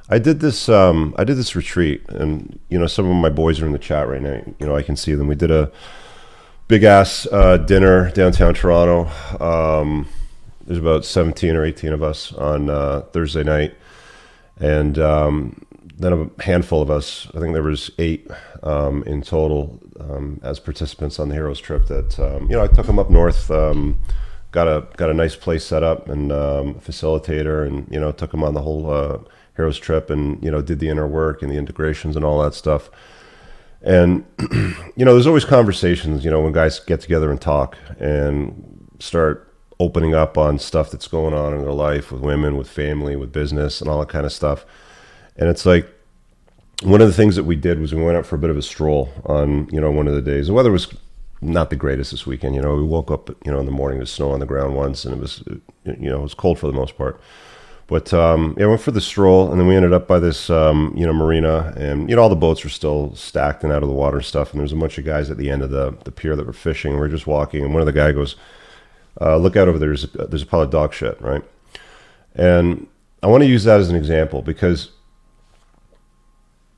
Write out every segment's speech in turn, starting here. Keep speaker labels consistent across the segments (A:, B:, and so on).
A: I did this retreat, and some of my boys are in the chat right now. I can see them. We did a big ass dinner downtown Toronto. There's about 17 or 18 of us on Thursday night, and then a handful of us. I think there was 8 in total as participants on the Heroes trip. That I took them up north. Got a nice place set up, and a facilitator, and took them on the whole Heroes trip, and did the inner work and the integrations and all that stuff. And there's always conversations when guys get together and talk and start opening up on stuff that's going on in their life, with women, with family, with business, and all that kind of stuff. And it's like, one of the things that we did was we went out for a bit of a stroll on one of the days. The weather was not the greatest this weekend. We woke up in the morning, there's snow on the ground once, and it was cold for the most part. But I went for the stroll, and then we ended up by this marina, and all the boats were still stacked and out of the water and stuff. And there's a bunch of guys at the end of the pier that were fishing. We were just walking, and one of the guy goes, "Look out over there. There's a pile of dog shit, right?" And I want to use that as an example, because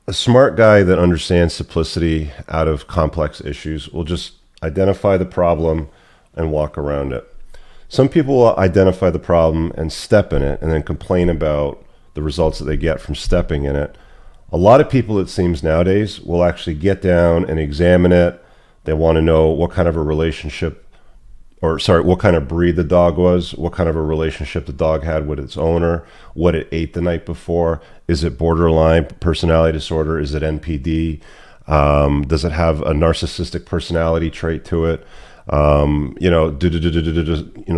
A: a smart guy that understands simplicity out of complex issues will just identify the problem and walk around it. Some people will identify the problem and step in it and then complain about the results that they get from stepping in it. A lot of people, it seems nowadays, will actually get down and examine it. They want to know what kind of a relationship, what kind of breed the dog was, what kind of a relationship the dog had with its owner, what it ate the night before. Is it borderline personality disorder? Is it NPD? Does it have a narcissistic personality trait to it?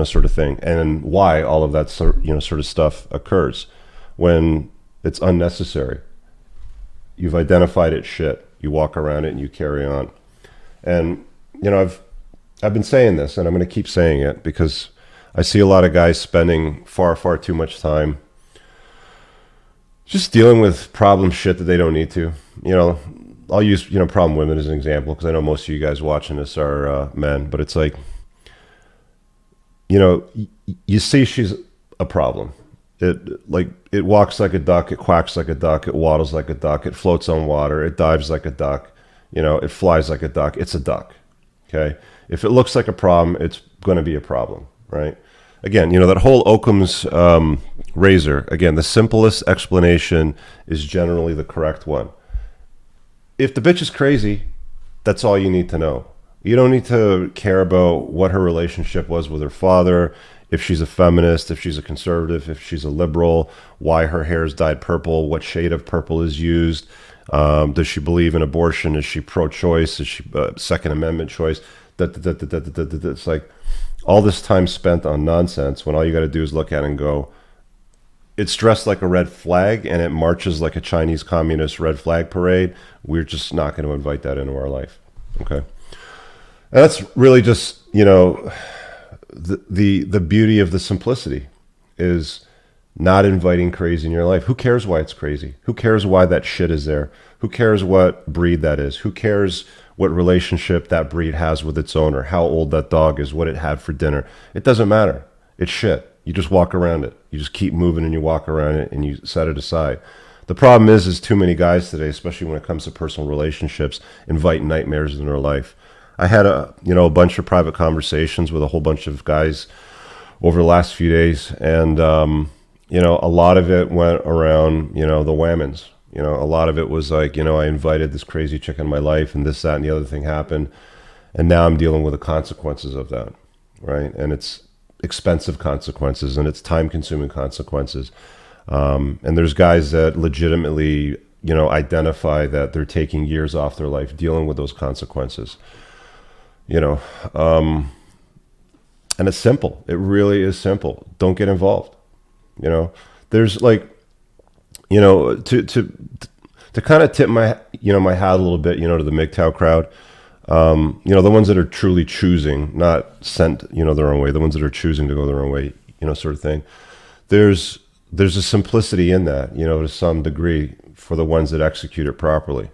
A: Sort of thing. And why all of that sort of stuff occurs when it's unnecessary. You've identified it shit. You walk around it and you carry on. And I've been saying this, and I'm going to keep saying it, because I see a lot of guys spending far, far too much time just dealing with problem shit that they don't need to. I'll use problem women as an example, because I know most of you guys watching this are men, but it's like, you see she's a problem. It walks like a duck, it quacks like a duck, it waddles like a duck, it floats on water, it dives like a duck, it flies like a duck. It's a duck. Okay, if it looks like a problem, it's going to be a problem, right? Again, that whole Occam's razor. Again, the simplest explanation is generally the correct one. If the bitch is crazy, that's all you need to know. You don't need to care about what her relationship was with her father, if she's a feminist, if she's a conservative, if she's a liberal, why her hair is dyed purple, what shade of purple is used, does she believe in abortion, is she pro-choice, is she Second Amendment choice. It's like all this time spent on nonsense when all you got to do is look at it and go, it's dressed like a red flag and it marches like a Chinese communist red flag parade. We're just not going to invite that into our life. Okay. And that's really just, the beauty of the simplicity is not inviting crazy in your life. Who cares why it's crazy? Who cares why that shit is there? Who cares what breed that is? Who cares what relationship that breed has with its owner? How old that dog is? What it had for dinner? It doesn't matter. It's shit. You just walk around it. You just keep moving and you walk around it and you set it aside. The problem is too many guys today, especially when it comes to personal relationships, invite nightmares in their life. I had a bunch of private conversations with a whole bunch of guys over the last few days, and a lot of it went around the whammons. A lot of it was like, I invited this crazy chick in my life, and this, that, and the other thing happened, and now I'm dealing with the consequences of that, right? And it's expensive consequences, and it's time-consuming consequences. And there's guys that legitimately, identify that they're taking years off their life dealing with those consequences. And it's simple. It really is simple. Don't get involved. There's like, to kind of tip my, my hat a little bit, to the MGTOW crowd. The ones that are truly choosing, not sent, their own way, the ones that are choosing to go their own way, sort of thing. There's a simplicity in that, to some degree, for the ones that execute it properly.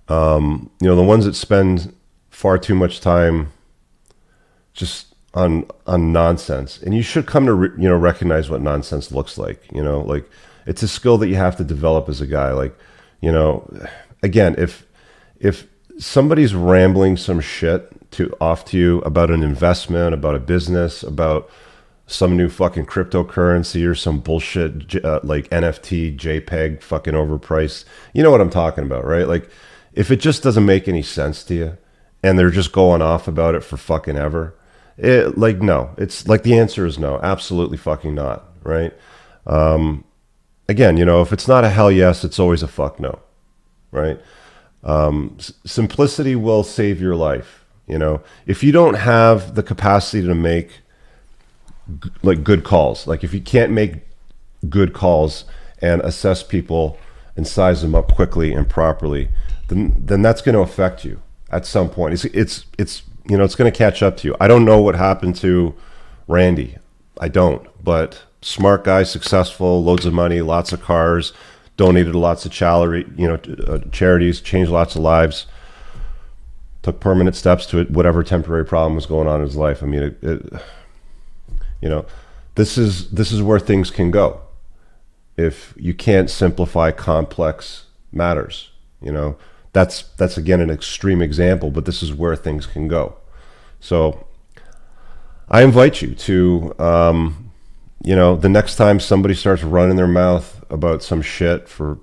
A: The ones that spend far too much time just on nonsense, and you should come to recognize what nonsense looks like. Like it's a skill that you have to develop as a guy. Like, again, if somebody's rambling some shit off to you about an investment, about a business, about some new fucking cryptocurrency or some bullshit like NFT JPEG fucking overpriced, you know what I'm talking about, right? Like, if it just doesn't make any sense to you and they're just going off about it for fucking ever, no, it's like the answer is no, absolutely fucking not, right? Again, if it's not a hell yes, it's always a fuck no, right? Simplicity will save your life. If you don't have the capacity to make like good calls, like if you can't make good calls and assess people and size them up quickly and properly, then that's going to affect you at some point. It's going to catch up to you. I don't know what happened to Randy. I don't, but smart guy, successful, loads of money, lots of cars, donated to lots of charities, changed lots of lives, took permanent steps to it, whatever temporary problem was going on in his life. I mean, this is where things can go if you can't simplify complex matters. That's again an extreme example, but this is where things can go. So I invite you to the next time somebody starts running their mouth about some shit for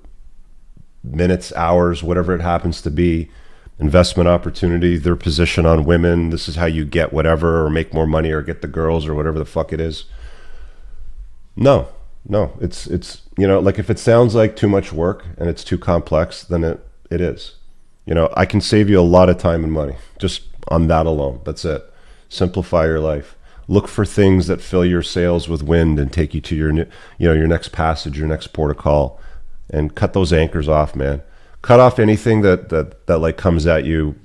A: minutes, hours, whatever it happens to be, investment opportunity, their position on women, this is how you get whatever or make more money or get the girls or whatever the fuck it is. No, it's like if it sounds like too much work and it's too complex, then it is. I can save you a lot of time and money just on that alone. That's it. Simplify your life. Look for things that fill your sails with wind and take you to your next passage, your next port of call, and cut those anchors off, man. Cut off anything that like comes at you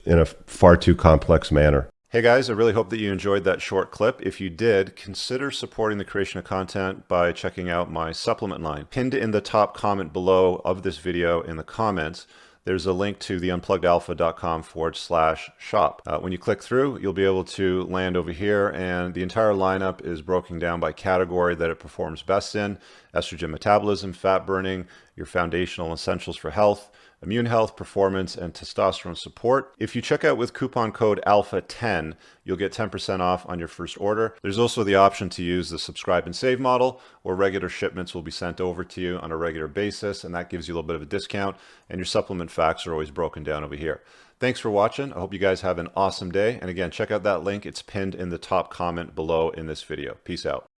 A: in a far too complex manner. Hey guys, I really hope that you enjoyed that short clip. If you did, consider supporting the creation of content by checking out my supplement line. Pinned in the top comment below of this video in the comments, there's a link to the unpluggedalpha.com/shop. When you click through, you'll be able to land over here, and the entire lineup is broken down by category that it performs best in: estrogen metabolism, fat burning, your foundational essentials for health, immune health, performance, and testosterone support. If you check out with coupon code ALPHA10, you'll get 10% off on your first order. There's also the option to use the subscribe and save model, where regular shipments will be sent over to you on a regular basis, and that gives you a little bit of a discount, and your supplement facts are always broken down over here. Thanks for watching. I hope you guys have an awesome day. And again, check out that link. It's pinned in the top comment below in this video. Peace out.